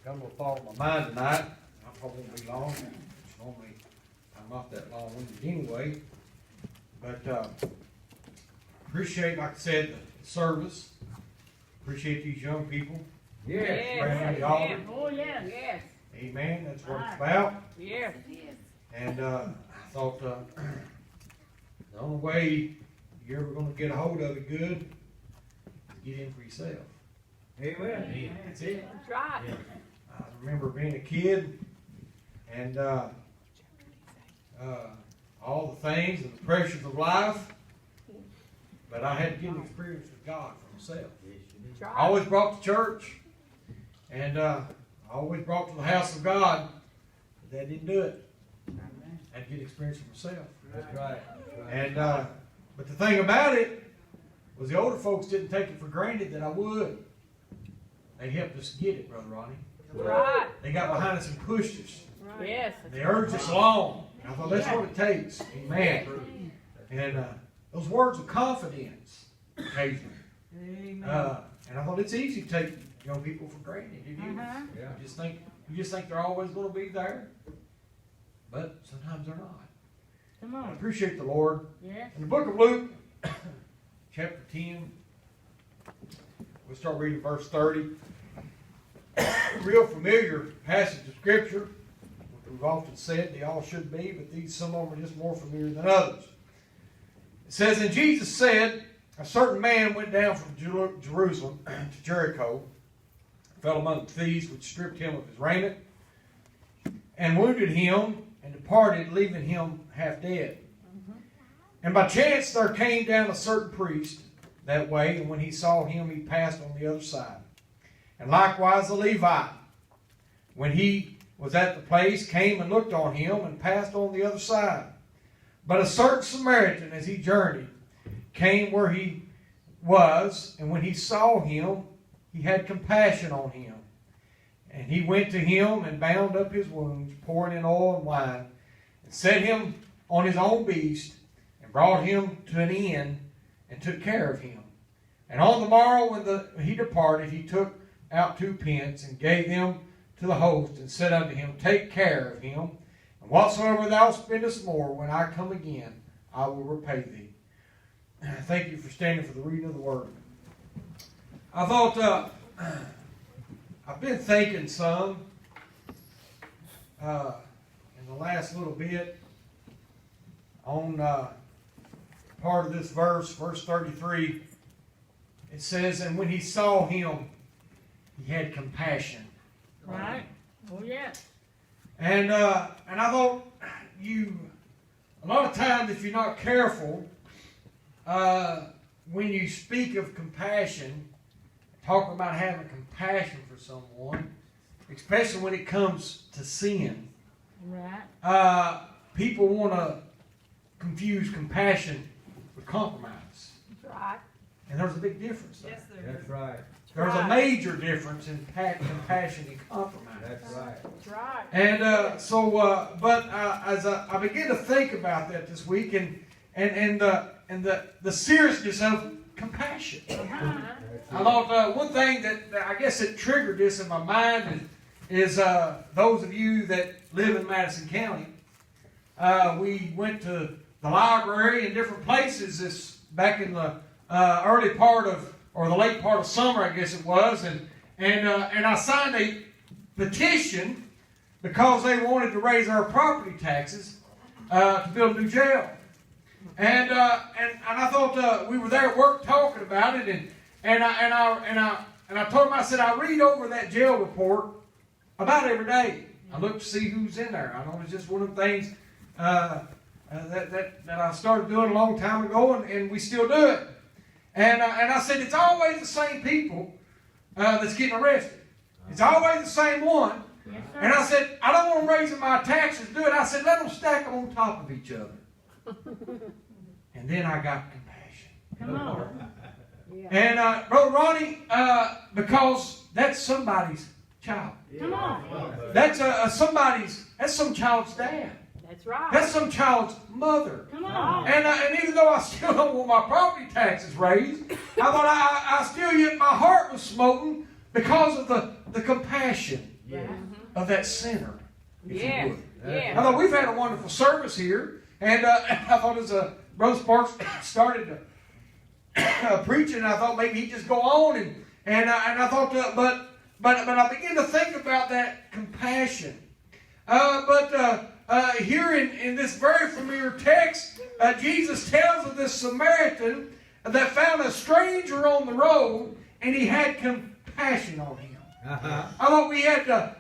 Got a little thought on my mind tonight. I probably won't be long. Normally, I'm not that long-winded anyway. But appreciate, like I said, the service. Appreciate these young people. Yes. Brandon, the altar. Oh, yes. Yes. Amen. That's what it's about. Yes. And I thought the only way you're ever going to get a hold of it good is get in for yourself. Amen. That's it. That's right. I remember being a kid and all the things and the pressures of life, but I had to get an experience with God for myself. That's I right. always brought to church, and I always brought to the house of God, but that didn't do it. I had to get experience for myself. That's right. And but the thing about it was the older folks didn't take it for granted that I would. They helped us get it, Brother Ronnie. That's right. They got behind us and pushed us. Yes. They urged us along. And I thought that's what it takes. Amen. And those words of confidence occasionally. And I thought it's easy to take young people for granted. It is. Yeah. You just think they're always going to be there, but sometimes they're not. Come I on. appreciate the Lord. Yes. In the book of Luke, chapter 10, we'll start reading verse 30. Real familiar passage of Scripture. We've often said they all should be, but some of them are just more familiar than others. It says, and Jesus said, a certain man went down from Jerusalem to Jericho, fell among thieves, which stripped him of his raiment, and wounded him, and departed, leaving him half dead. And by chance there came down a certain priest that way, and when he saw him, he passed on the other side. And likewise a Levite, when he was at the place, came and looked on him, and passed on the other side. But a certain Samaritan, as he journeyed, came where he was, and when he saw him, he had compassion on him. And he went to him and bound up his wounds, pouring in oil and wine, and set him on his own beast, and brought him to an inn, and took care of him. And on the morrow when he departed, he took out 2 pence, and gave them to the host, and said unto him, take care of him, and whatsoever thou spendest more, when I come again, I will repay thee. Thank you for standing for the reading of the Word. I thought, I've been thinking some in the last little bit on part of this verse 33. It says, and when he saw him, he had compassion. Right. Oh, yes. And I thought a lot of times if you're not careful, when you speak of compassion, talk about having compassion for someone, especially when it comes to sin, Right. people want to confuse compassion with compromise. That's right. And there's a big difference there. Yes, there That's right. There's a right. major difference in compassion and compromise. That's right. That's right. And but as I began to think about that this week, and the seriousness of compassion, I thought one thing that I guess it triggered this in my mind is those of you that live in Madison County. We went to the library in different places back in the early part of, or the late part of summer, I guess it was, and I signed a petition because they wanted to raise our property taxes to build a new jail. And I thought we were there at work talking about it, and I told them, I said, I read over that jail report about every day. I look to see who's in there. I know it's just one of the things that I started doing a long time ago, and we still do it. And I said, it's always the same people that's getting arrested. It's always the same one. Yes, sir. And I said, I don't want them raising my taxes to do it. I said, let them stack them on top of each other. And then I got compassion. Come on. Yeah. And Brother Ronnie, because that's somebody's child. Come on. That's some child's dad. That's right. That's some child's mother. Come on. And even though I still don't want my property taxes raised, I thought I still yet my heart was smoten because of the compassion Yes. of that sinner, if Yes. you would. Yes. I thought we've had a wonderful service here, and I thought as Brother Sparks started preaching, I thought maybe he'd just go on, and I thought, but I began to think about that compassion. Here in this very familiar text, Jesus tells of this Samaritan that found a stranger on the road, and he had compassion on him. Uh-huh. I thought we had a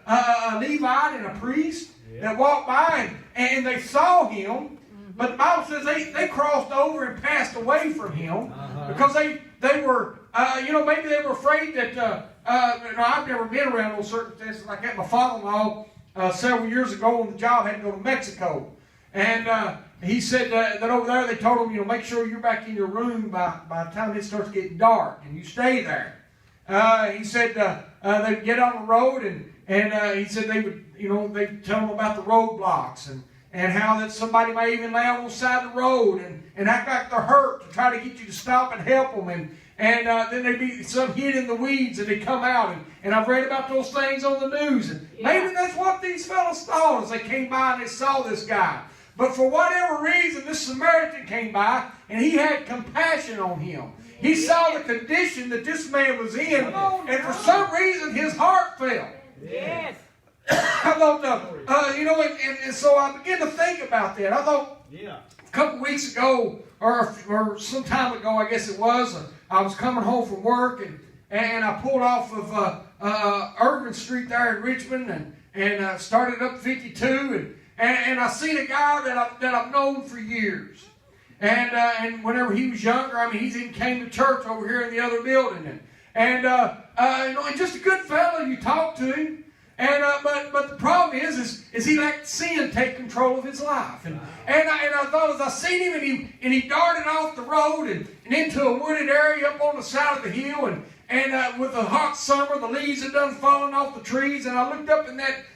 Levite and a priest that walked by and they saw him, but the Bible says they crossed over and passed away from him because they were, maybe they were afraid that, I've never been around those circumstances like that. My father-in-law, several years ago on the job, had to go to Mexico. And he said that over there they told him, make sure you're back in your room by the time it starts getting dark, and you stay there. He said they'd get on the road, and he said they'd tell them about the roadblocks and how that somebody may even lay on the side of the road and act like they're hurt to try to get you to stop and help them. And then they'd be some hid in the weeds and they'd come out. And I've read about those things on the news. And maybe that's what these fellows thought as they came by and they saw this guy. But for whatever reason, this Samaritan came by and he had compassion on him. He saw the condition that this man was in. And for some reason, his heart fell. Yes. I thought, and so I began to think about that. I thought a couple weeks ago, or some time ago, I guess it was, I was coming home from work, and I pulled off of Irvin Street there in Richmond, and started up 52, and I seen a guy that I've known for years. And whenever he was younger, he even came to church over here in the other building, and just a good fellow. You talk to him. But the problem is he let sin take control of his life. And I thought as I seen him and he darted off the road and into a wooded area up on the side of the hill and with the hot summer, the leaves had done fallen off the trees, and I looked up in that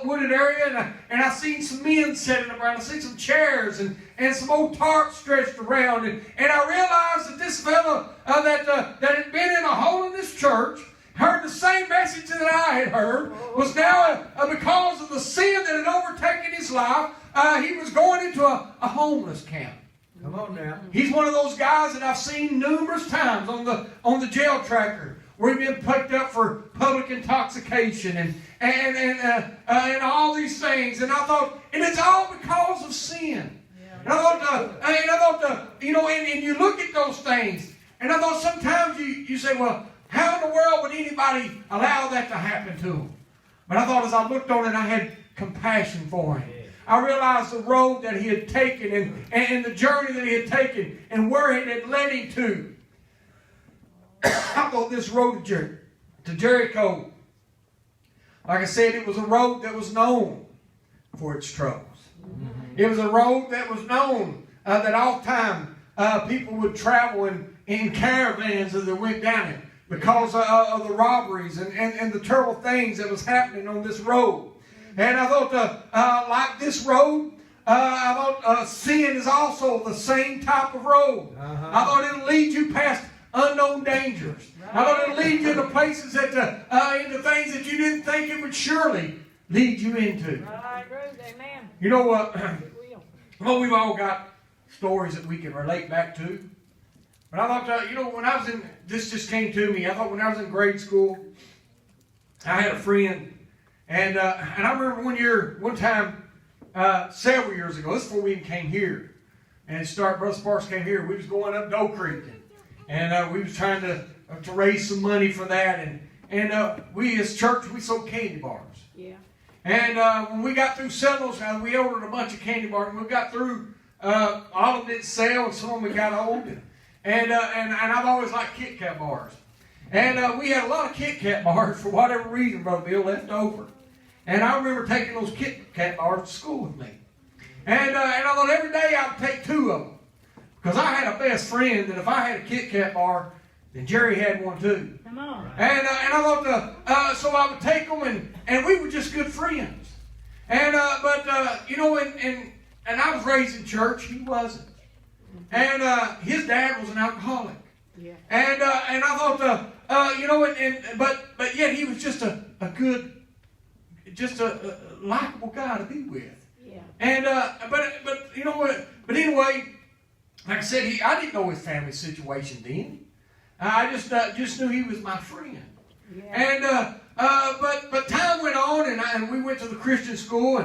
wooded area and I seen some men sitting around. I seen some chairs and some old tarps stretched around, and I realized that this fellow that had been in a holiness church, heard the same message that I had heard, was now, because of the sin that had overtaken his life, he was going into a homeless camp. Come on now. He's one of those guys that I've seen numerous times on the jail tracker, where he's been picked up for public intoxication and all these things. And I thought, and it's all because of sin. And I thought, and you look at those things, and I thought sometimes you say, well, how in the world would anybody allow that to happen to them? But I thought as I looked on it, I had compassion for him. I realized the road that he had taken and the journey that he had taken and where it had led him to. I thought this road to Jericho, like I said, it was a road that was known for its troubles. It was a road that was known that all time people would travel in caravans as they went down it, because of the robberies and the terrible things that was happening on this road. And I thought, like this road, I thought sin is also the same type of road. I thought it'll lead you past unknown dangers. I thought it'll lead you to places into things that you didn't think it would surely lead you into. I agree. Amen. You know what? It will. Well, we've all got stories that we can relate back to. But I thought, when I was this just came to me. I thought when I was in grade school, I had a friend, and I remember one time, several years ago, this is before we even came here, and Brother Sparks came here. We was going up Doe Creek, and we was trying to raise some money for that, and we as church, we sold candy bars. Yeah. And when we got through selling those, we ordered a bunch of candy bars, and we got through, all of it sell, and some of them got old. And I've always liked Kit Kat bars. And we had a lot of Kit Kat bars for whatever reason, Brother Bill, left over. And I remember taking those Kit Kat bars to school with me. And I thought every day I would take 2 of them. Because I had a best friend that if I had a Kit Kat bar, then Jerry had one too. Come on. And I thought, so I would take them, and we were just good friends. And and I was raised in church, he wasn't. And his dad was an alcoholic. Yeah. And I thought, but yet he was just a good just a likable guy to be with. Yeah. And but you know what? But anyway, like I said, I didn't know his family situation then. I just knew he was my friend. Yeah. And but time went on, and we went to the Christian school,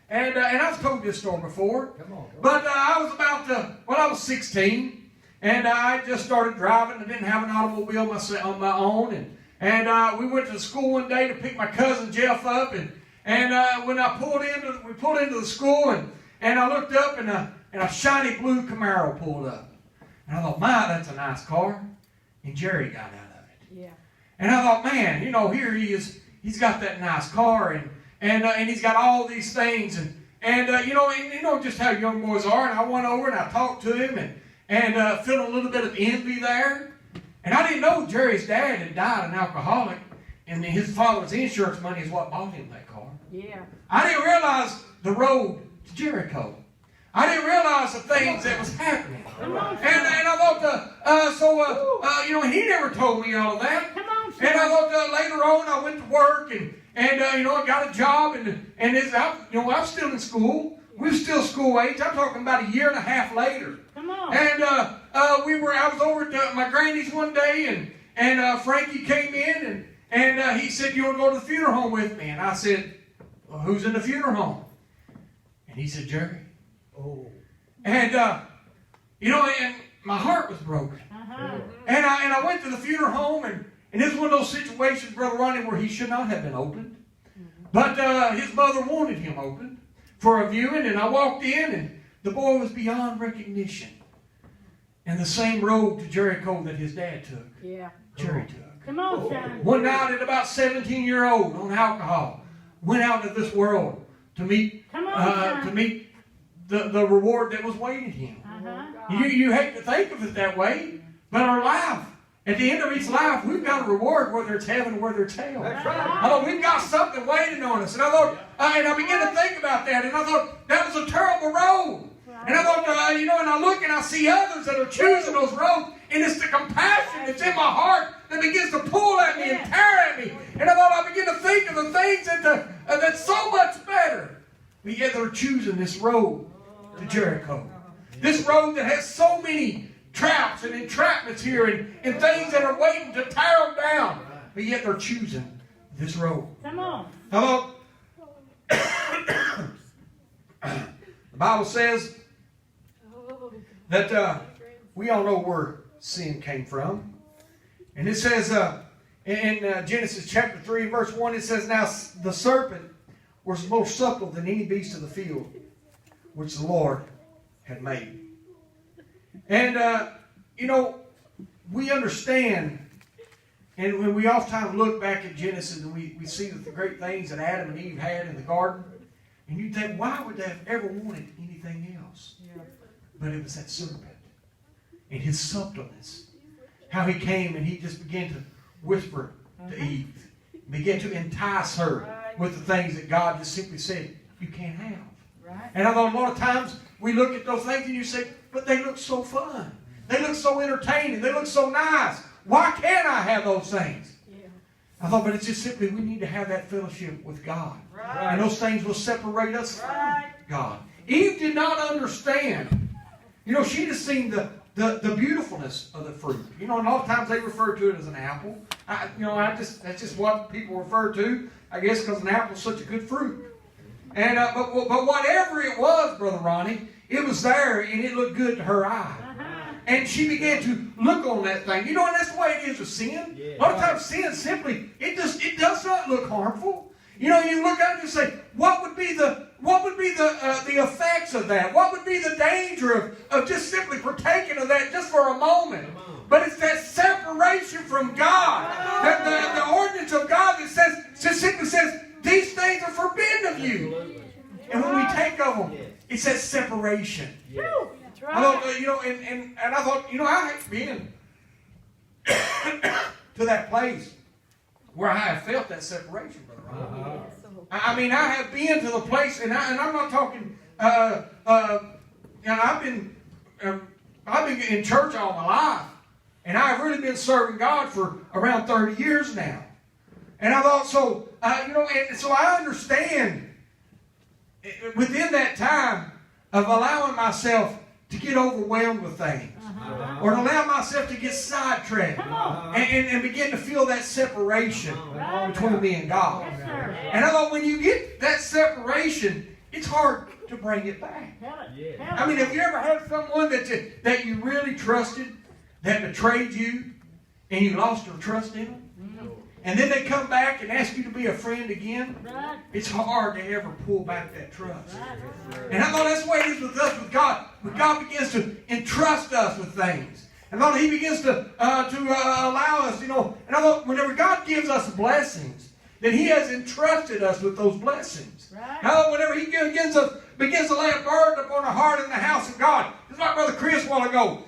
and I've told this story before. Come on. But I was I was 16, and I just started driving. I didn't have an automobile on my own, and we went to school one day to pick my cousin Jeff up, and when we pulled into the school, and I looked up, and a shiny blue Camaro pulled up, and I thought, my, that's a nice car, and Jerry got out of it. Yeah. And I thought, man, here he is. He's got that nice car, and he's got all these things, and just how young boys are. And I went over and I talked to him, and feeling a little bit of envy there. And I didn't know Jerry's dad had died an alcoholic, and his father's insurance money is what bought him that car. Yeah. I didn't realize the road to Jericho. I didn't realize the things that was happening. Come on. And I thought, he never told me all of that. Come on, son. And I thought later on I went to work and I got a job I was still in school. We were still school age. I'm talking about a year and a half later. Come on. And I was over at my granny's one day and Frankie came in and he said, "You want to go to the funeral home with me?" And I said, "Well, who's in the funeral home?" And he said, "Jerry." Oh. And and my heart was broken. Uh-huh. And I went to the funeral home, and it was one of those situations, Brother Ronnie, where he should not have been opened. But his mother wanted him opened for a viewing, and I walked in, and the boy was beyond recognition. And the same road to Jericho that his dad took, Yeah. Jerry took. Come on, son. One night at about 17-year-old on alcohol, went out into this world to meet Come on, son. the reward that was waiting him. Uh-huh. You hate to think of it that way, but our life, at the end of each life, we've got a reward, whether it's heaven or whether it's hell. That's right. I thought we've got something waiting on us. And I thought, and I began to think about that, and I thought that was a terrible road. And I thought, and I look and I see others that are choosing those roads, and it's the compassion that's in my heart that begins to pull at me and tear at me. And I thought I begin to think of the things that's so much better. But yet they're choosing this road to Jericho. This road that has so many traps and entrapments here and things that are waiting to tear them down. But yet they're choosing this road. Come on. Hello? The Bible says that we all know where sin came from. And it says in Genesis chapter 3 verse 1, it says, "Now the serpent was more subtle than any beast of the field, which the Lord had made." And, we understand, and when we oftentimes look back at Genesis and we see the great things that Adam and Eve had in the garden, and you think, why would they have ever wanted anything else? Yeah. But it was that serpent and his subtleness. How he came and he just began to whisper to Eve, began to entice her with the things that God just simply said, you can't have. Right. And I thought a lot of times we look at those things and you say, but they look so fun. They look so entertaining. They look so nice. Why can't I have those things? Yeah. I thought, but it's just simply we need to have that fellowship with God. Right. And those things will separate us Right. from God. Eve did not understand. She just seen the beautifulness of the fruit. And a lot of times they refer to it as an apple. That's just what people refer to, I guess, because an apple is such a good fruit. And but whatever it was, Brother Ronnie, it was there and it looked good to her eye. And she began to look on that thing. And that's the way it is with sin. Yeah. A lot of times sin simply, it does not look harmful. You look at it and say, what would be the effects of that? What would be the danger of just simply partaking of that just for a moment? But it's that separation from God, that the ordinance of God that simply says, these things are forbidden of you. Absolutely. And when we take of them, it's that separation. Yes. That's I thought, right. and I thought, I have been to that place where I have felt that separation, Brother Ron. Uh-huh. I mean, I have been to the place, and I'm not talking. I've been in church all my life, and I've really been serving God for around 30 years now. And I thought, so, and so I understand within that time of allowing myself to get overwhelmed with things. Or to allow myself to get sidetracked and begin to feel that separation between me and God. Yes, sir. And I thought when you get that separation, it's hard to bring it back. Tell it. Yeah. Tell it. I mean, have you ever had someone that you really trusted that betrayed you and you lost your trust in them? And then they come back and ask you to be a friend again? Right. It's hard to ever pull back that trust. Right. And I thought that's the way it is with us, with God. When God begins to entrust us with things. And I thought He begins to allow us, And I thought whenever God gives us blessings, then He has entrusted us with those blessings. Right. And I thought whenever He begins to lay a burden upon our heart in the house of God, just like Brother Chris a while ago,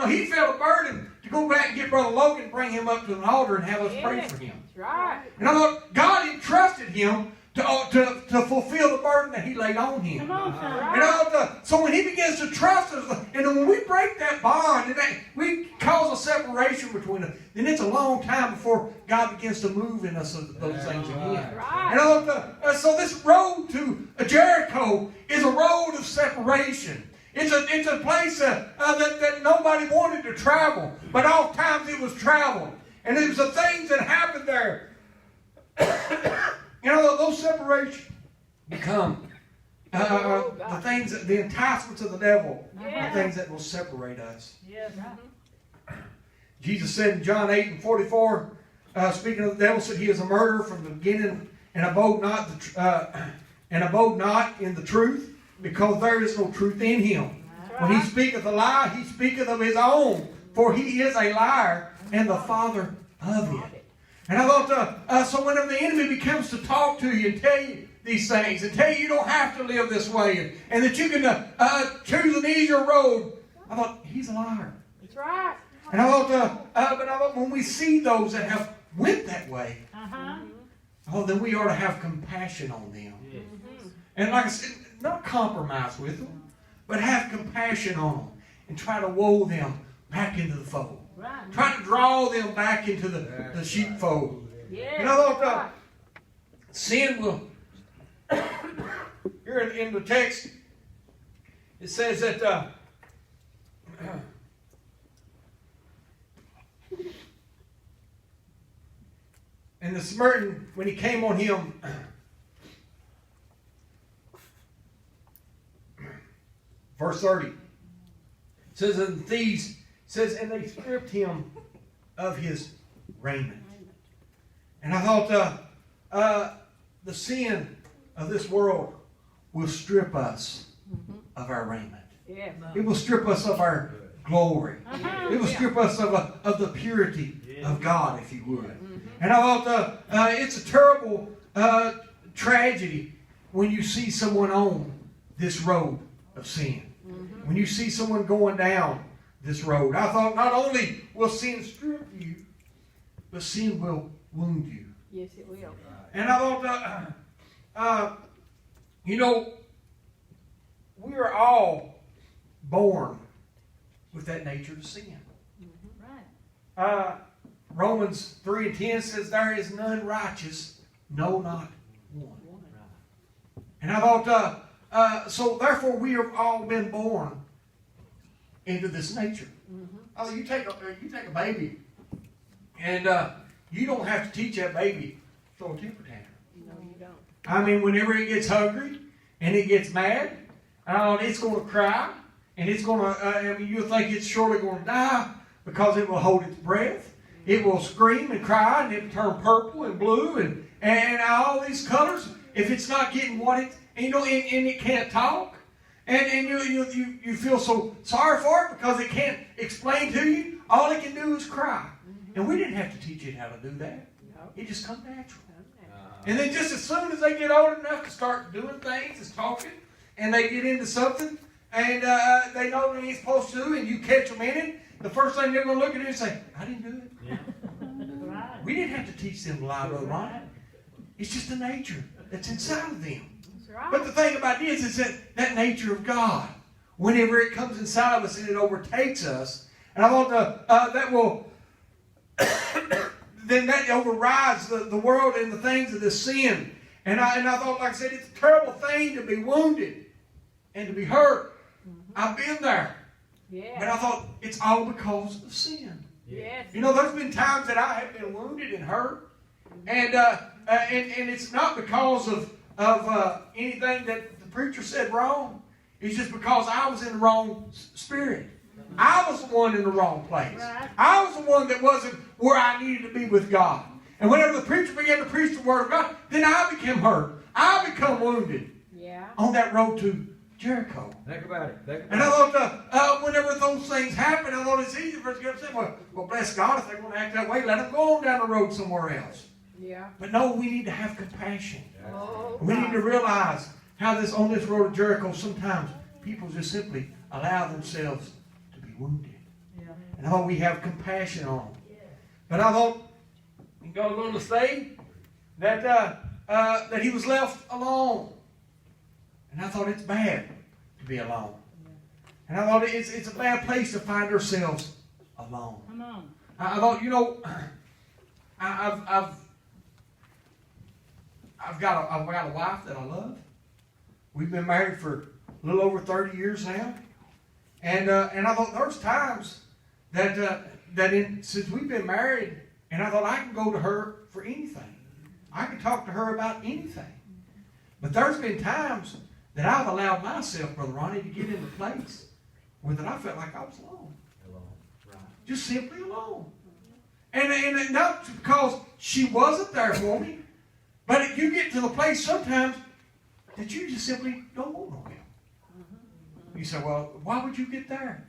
he felt a burden to go back and get Brother Logan, bring him up to an altar and have us pray for him. That's right. And I thought God entrusted him to fulfill the burden that He laid on him. Come on, son. And so when He begins to trust us, and when we break that bond, and we cause a separation between us, then it's a long time before God begins to move in us those things again. Right. And I thought, so this road to Jericho is a road of separation. It's a place that nobody wanted to travel, but oftentimes it was traveled. And it was the things that happened there. Those separations become the things, the enticements of the devil, Yeah. the things that will separate us. Yes. Jesus said in John 8:44, speaking of the devil, said he is a murderer from the beginning and abode not in the truth, because there is no truth in him. When he speaketh a lie, he speaketh of his own, for he is a liar and the father of it. And I thought, so whenever the enemy comes to talk to you and tell you these things, and tell you don't have to live this way, and that you can choose an easier road, I thought, he's a liar. That's right. And I thought, when we see those that have went that way, then we ought to have compassion on them. And like I said, not compromise with them, but have compassion on them and try to woe them back into the fold. Right. Try to draw them back into the sheepfold. Yeah. And I thought sin will, here in the text, it says that and the Samaritan, when he came on him, verse 30, it says, and thieves, says, and they stripped him of his raiment. And I thought the sin of this world will strip us of our raiment. Yeah. It will strip us of our glory. It will strip us of the purity of God, if you would. And I thought it's a terrible tragedy when you see someone on this road of sin. When you see someone going down this road. I thought not only will sin strip you, but sin will wound you. Yes, it will. And I thought, we are all born with that nature to sin. Right. Romans 3:10 says, there is none righteous, no, not one. And I thought, so therefore we have all been born into this nature. Oh, you take a baby, and you don't have to teach that baby to throw a temper tantrum. No, you don't. I mean, whenever it gets hungry and it gets mad, it's going to cry, and it's going to. You'll think it's surely going to die because it will hold its breath. It will scream and cry, and it will turn purple and blue and all these colors. If it's not getting what it, and it can't talk, and you feel so sorry for it because it can't explain to you. All it can do is cry, and we didn't have to teach it how to do that. It just comes natural. And then just as soon as they get old enough to start doing things, and talking, and they get into something, and they know they ain't supposed to, and you catch them in it, the first thing they're going to look at you and say, I didn't do it. Right. We didn't have to teach them to lie, Brother Ron. It's just the nature that's inside of them. That's right. But the thing about this is that nature of God, whenever it comes inside of us and it overtakes us, and I thought that will, then that overrides the world and the things of this sin. And I thought, like I said, it's a terrible thing to be wounded and to be hurt. I've been there. Yeah. But I thought, it's all because of sin. Yes. You know, there's been times that I have been wounded and hurt. And it's not because of anything that the preacher said wrong. It's just because I was in the wrong spirit. I was the one in the wrong place. Right. I was the one that wasn't where I needed to be with God. And whenever the preacher began to preach the Word of God, then I became hurt. I become wounded Yeah. on that road to Jericho. Think about it. Think And I about thought, whenever those things happen, I thought it's easy for us to get upset. Well, bless God, if they're going to act that way, let them go on down the road somewhere else. Yeah. But no, we need to have compassion. Oh, We need to God. realize how on this road to Jericho, sometimes people just simply allow themselves to be wounded. Yeah. And I thought we have compassion on them. But I thought, God going to say that he was left alone. And I thought it's bad to be alone. And I thought it's a bad place to find ourselves alone. Come on. I thought, you know, I've got a wife that I love. We've been married for a little over 30 years now, and I thought there's times that since we've been married, and I thought I can go to her for anything. I can talk to her about anything. But there's been times that I've allowed myself, Brother Ronnie, to get into a place where that I felt like I was alone. it. Just simply alone. And not because she wasn't there for me, but you get to the place sometimes that you just simply don't want no help. You say, well, why would you get there?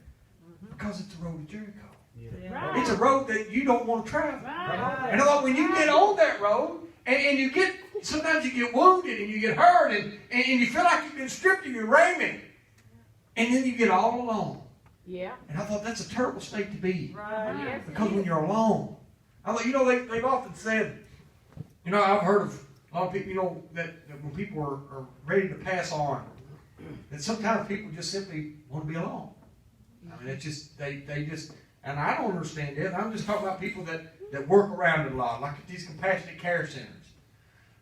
Because it's the road to Jericho. Right. It's a road that you don't want to travel. Right. And I thought when you get on that road, and you get, sometimes you get wounded and you get hurt and you feel like you've been stripped of your raiment. And then you get all alone. Yeah. And I thought that's a terrible state to be. Right. Yes. Because when you're alone, I thought, you know, they've often said, you know, I've heard of a lot of people, you know, that when people are ready to pass on, that sometimes people just simply want to be alone. I mean, it's just, they just, and I don't understand it. I'm just talking about people that work around it a lot, like at these compassionate care centers.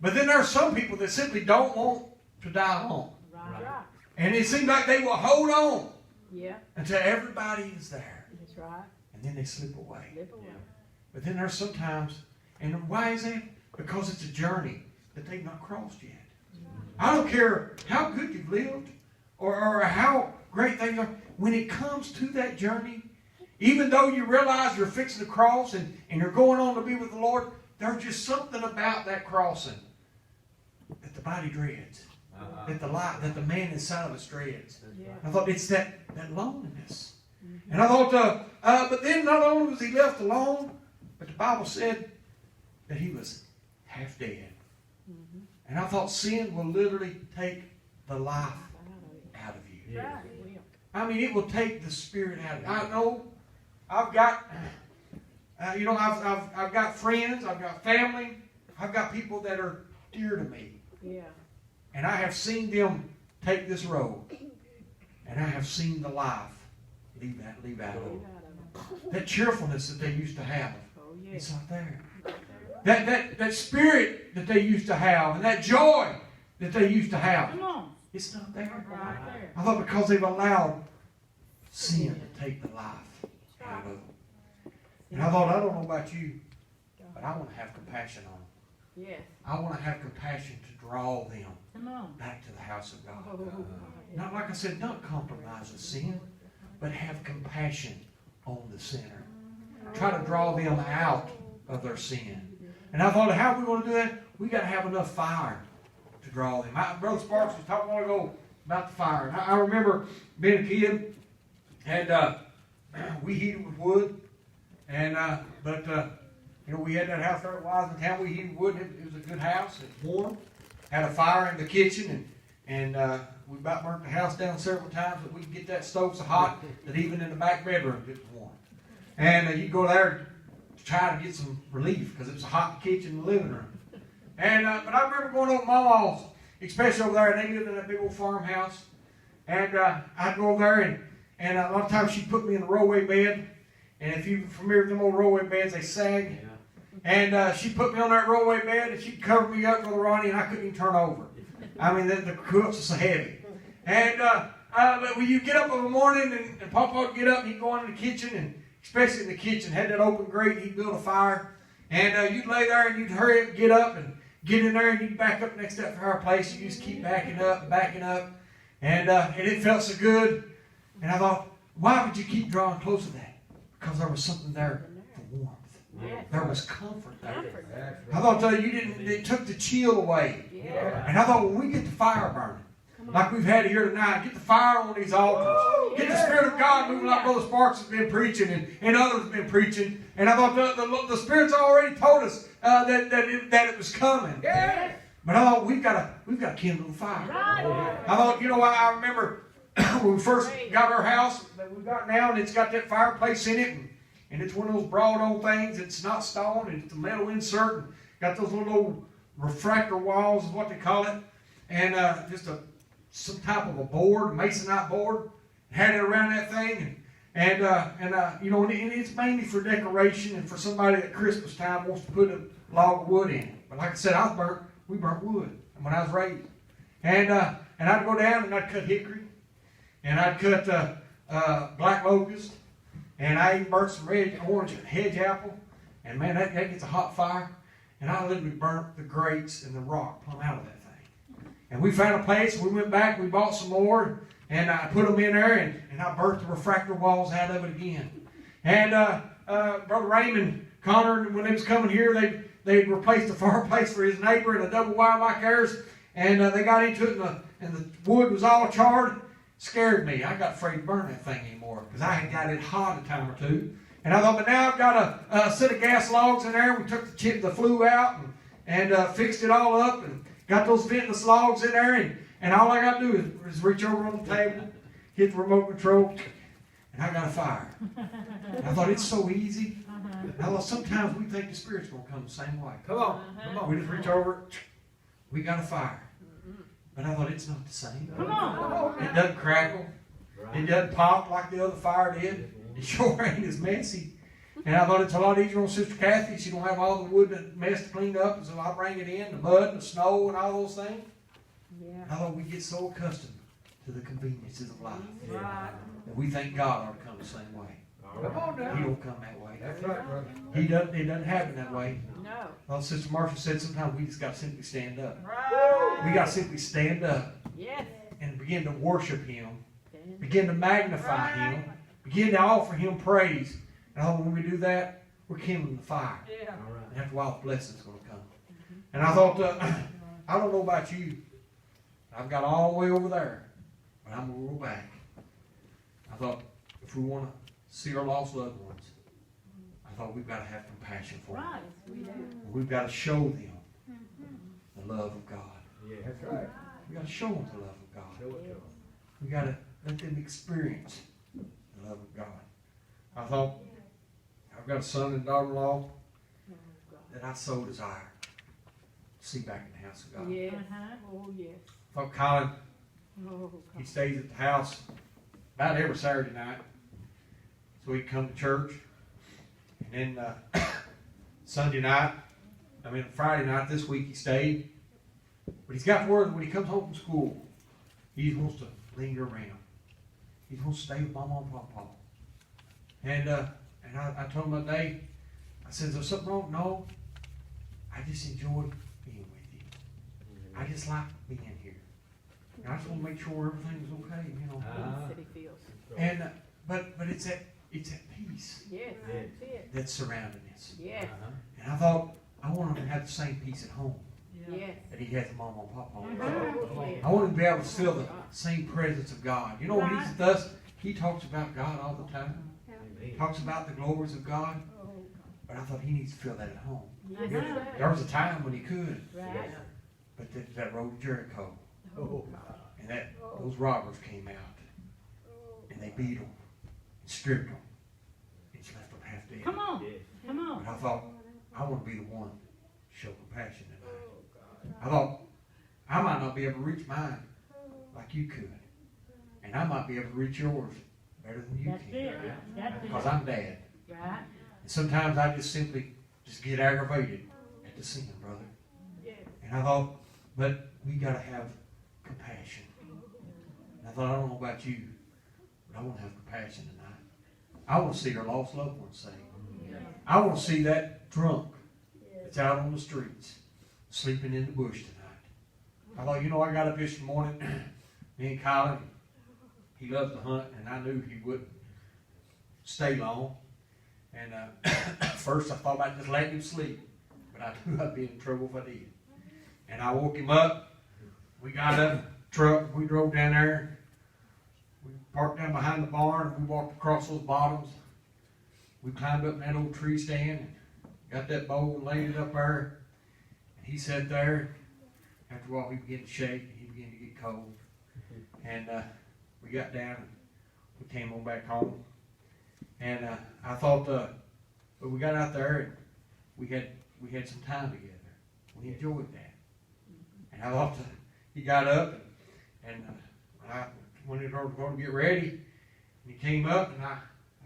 But then there are some people that simply don't want to die alone. Right. Right. And it seems like they will hold on Yeah. until everybody is there. That's right. And then they slip away. Live away. But then there's sometimes, and why is that? Because it's a journey that they've not crossed yet. I don't care how good you've lived or how great things are. When it comes to that journey, even though you realize you're fixing to cross and you're going on to be with the Lord, there's just something about that crossing that the body dreads. That the man inside of us dreads. Yeah. I thought it's that loneliness. And I thought, but then not only was he left alone, but the Bible said that he was half dead. And I thought sin will literally take the life out of you. Right. It will. I mean, it will take the spirit out of you. I know I've got, you know, I've got friends, I've got family, I've got people that are dear to me. Yeah. And I have seen them take this road. And I have seen the life leave out of Live them. out of it. That cheerfulness that they used to have, Oh, it's yes. not there. That spirit that they used to have and that joy that they used to have, Come on. it's not there. Right there. I thought because they've allowed sin to take the life out of them. And I thought, I don't know about you, but I want to have compassion on them. Yes. I want to have compassion to draw them Come on. back to the house of God. Oh, Not like I said, not compromise with sin, but have compassion on the sinner. Try to draw them out of their sin. And I thought, how are we going to do that? We got to have enough fire to draw them. Brother Sparks was talking a while ago about the fire. And I remember being a kid, and we heated with wood, and but you know, we had that house there at Wiseman Town. We heated wood. It was a good house. It was warm. Had a fire in the kitchen, and we about burnt the house down several times, but we could get that stove so hot that even in the back bedroom it was warm. And you go there to try to get some relief because it was a hot kitchen in the living room. And but I remember going over to Mama's, especially over there, and they lived in that big old farmhouse. And I'd go over there, and a lot of times she'd put me in the rollaway bed. And if you're familiar with them old rollaway beds, they sag. And she put me on that rollaway bed, and she covered me up, Brother Ronnie, and I couldn't even turn over. I mean, the quilts are so heavy. And but when you get up in the morning, and Papa would get up, and he'd go into the kitchen, and especially in the kitchen, had that open grate, he'd build a fire. And you'd lay there, and you'd hurry up, get up, and get in there, and you'd back up next to that fireplace. You just keep backing up, and it felt so good. And I thought, why would you keep drawing close to that? Because there was something there for warmth. Yes. There was comfort there. Comfort. I thought it took the chill away. Yeah. And I thought, when we get the fire burning, like we've had here tonight, get the fire on these altars. Get the Spirit of God moving like Brother Sparks has been preaching and others have been preaching. And I thought the Spirit's already told us that it was coming. Yes. But I thought, we've got to kindle the fire. Right. I thought, I remember when we first got our house that we've got now, and it's got that fireplace in it, and it's one of those broad old things. It's not stone, and it's a metal insert, and got those little old refractor walls, is what they call it, and just some type of a board, masonite board, had it around that thing, and it's mainly for decoration and for somebody at Christmas time wants to put a log of wood in it. But like I said, we burnt wood when I was raised, and I'd go down and I'd cut hickory, and I'd cut black locust, and I even burnt some red orange hedge apple, and man, that gets a hot fire, and I literally burnt the grates and the rock plumb out of that thing. And we found a place, we went back, we bought some more, and I put them in there, and I burnt the refractor walls out of it again. And Brother Raymond Connor, when they was coming here, they replaced the fireplace for his neighbor in a double wide like ours, and they got into it, and the wood was all charred. Scared me. I got afraid to burn that thing anymore because I had got it hot a time or two. And I thought, but now I've got a set of gas logs in there. We took the flue out and fixed it all up and got those ventless logs in there. And all I got to do is reach over on the table, hit the remote control, and I got a fire. And I thought, it's so easy. And I thought, sometimes we think the Spirit's going to come the same way. Come on. We just reach over, we got a fire. But I thought, it's not the same. Come on. It doesn't crackle. It doesn't pop like the other fire did. It sure ain't as messy. And I thought it's a lot easier on Sister Kathy. She don't have all the wood and mess cleaned up, and so I bring it in, the mud and the snow and all those things. Yeah. I thought we get so accustomed to the conveniences of life Right. that we think God ought to come the same way. Come on He now. don't come that way. That's right, brother. It doesn't happen that way. No. Well, Sister Marcia said sometimes we just got to simply stand up. Right. We got to simply stand up Yes. and begin to worship Him, begin to magnify Him, begin to offer Him praise. And when we do that, we're kindling the fire. Yeah. All right. And after a while, the blessing's going to come. And I thought, I don't know about you. I've got all the way over there, but I'm going to go back. I thought, if we want to see our lost loved ones, I thought we've got to have compassion for them. Right. We do. We've got to show them the love of God. Yeah, that's right. We've got to show them the love of God. Show it to 'em. We've got to let them experience the love of God. I thought, I've got a son and daughter-in-law Oh, God. that I so desire to see back in the house of God. Yes. Oh, yes. I thought Colin, Oh, he God. stays at the house about every Saturday night. So he'd come to church. And then Friday night this week he stayed. But he's got word that when he comes home from school, he wants to linger around. He wants to stay with Mama and Papa. And I told him that day, I said, is there something wrong? No. I just enjoy being with you. I just like being here. And I just want to make sure everything's okay, you know. Ah. City feels. And but it's that peace Yes. Yeah. That's it. that's surrounding us. Yes. Uh-huh. And I thought I want him to have the same peace at home Yes. that he has with Mama and Papa. Mhm. I want him to be able to feel the same presence of God. You know, when he's with us, he talks about God all the time. Amen. Talks about the glories of God. Oh, But I thought he needs to feel that at home. yes. There was a time when he could, Right. but that road to Jericho Oh, and those robbers came out and they beat him, and stripped him, and just left him half dead. Come on. yeah. Come on. But I thought, I want to be the one to show compassion tonight. I thought, I might not be able to reach mine like you could. And I might be able to reach yours better than you That's can. it. That's Because it. I'm Dad. Right. And sometimes I just simply just get aggravated at the sin, brother. Yes. And I thought, but we got to have compassion. And I thought, I don't know about you, but I want to have compassion tonight. I want to see our lost loved ones saved. Yeah. I want to see that drunk that's out on the streets, sleeping in the bush tonight. I thought, I got up this morning, me and Colin, he loves to hunt, and I knew he wouldn't stay long. And first I thought about just letting him sleep, but I knew I'd be in trouble if I did. And I woke him up. We got up, truck, we drove down there. We parked down behind the barn. We walked across those bottoms. We climbed up in that old tree stand and got that bowl and laid it up there. And he sat there. After a while, he began to shake and he began to get cold. And we got down and we came on back home. And I thought, but we got out there and we had some time together. We enjoyed that. And I thought he got up and I went in order to get ready. And he came up and I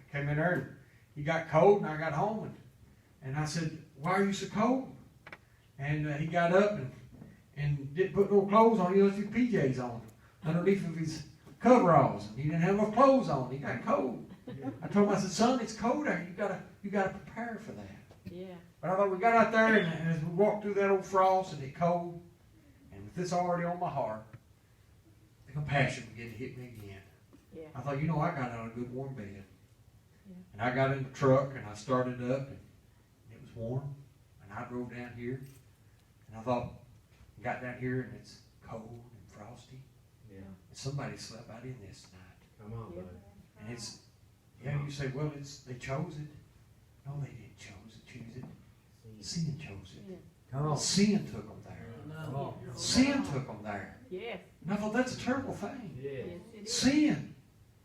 came in there and he got cold and I got home and I said, "Why are you so cold?" And he got up and didn't put no clothes on. He left his PJs on underneath of his coveralls. And he didn't have no clothes on. He got cold. I told him, I said, "Son, it's cold there. You gotta prepare for that." Yeah. But I thought we got out there and as we walked through that old frost and it cold, and with this already on my heart, the compassion began to hit me again. Yeah. I thought, I got out of a good warm bed. Yeah. And I got in the truck and I started up and it was warm. And I drove down here and I thought, got down here and it's cold and frosty. Yeah. And somebody slept out in this tonight. Come on, buddy. And it's, you say, well, they chose it. No, they didn't choose it. Sin chose it. Yeah. Come on. Sin took them there. Come on. Sin took them there. Yes. And I thought, that's a terrible thing. Yeah. Yes, it is. Sin.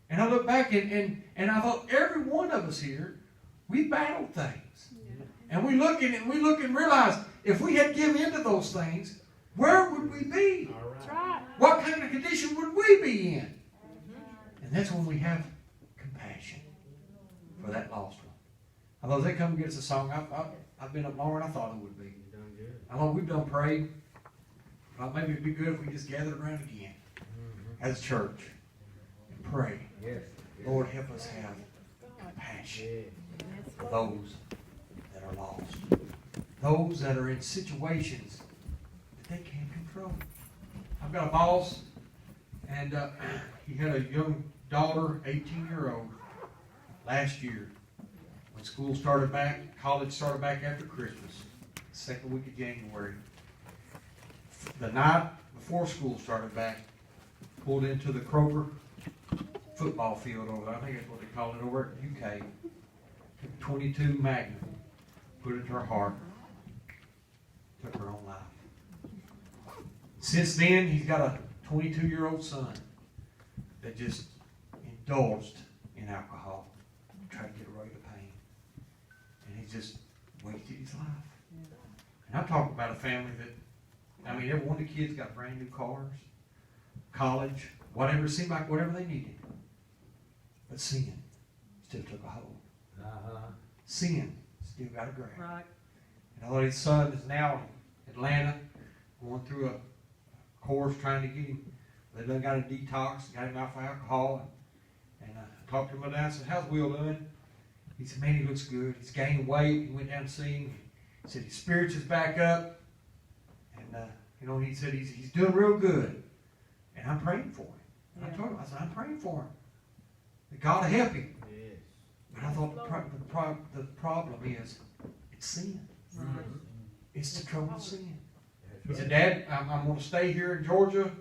And I look back and I thought, every one of us here, we battled things. Yeah. And we look and realize, if we had given into those things, where would we be? All That's right. right. What kind of condition would we be in? And that's when we have compassion for that lost one. I thought, they come and get us a song. I've been up longer than I thought it would be. You done good. I thought we've done prayed. Thought maybe it'd be good if we just gathered around again as a church and pray. Yes. Lord, help us have God. compassion Yeah. Yes, for Lord. those that are lost. Those that are in situations that they can't control. I've got a boss, and he had a young daughter, 18-year-old, last year. When school started back, college started back after Christmas, second week of January. The night before school started back, pulled into the Kroger football field over there. I think that's what they call it over at UK. Took 22 Magnum, put it to her heart, took her own life. Since then, he's got a 22-year-old son that just indulged in alcohol, tried to get away the pain. And he just wasted his life. And I'm talking about a family that, every one of the kids got brand new cars, college, whatever, it seemed like whatever they needed. But sin still took a hold. Uh-huh. Sin still got a grab. Right. And although his son is now in Atlanta, going through a course trying to get him, they done got him detox, got him off of alcohol. And I talked to him about that. I said, "How's Will doing?" He said, "Man, he looks good. He's gained weight." He went down to see him. He said, "His spirits is back up." And, he said, he's doing real good. And I'm praying for him. And I told him, I said, "I'm praying for him. That God will help him." Yes. But I thought the problem is, it's sin. Right. It's the trouble of sin. That's He said, right. "Dad, I'm going to stay here in Georgia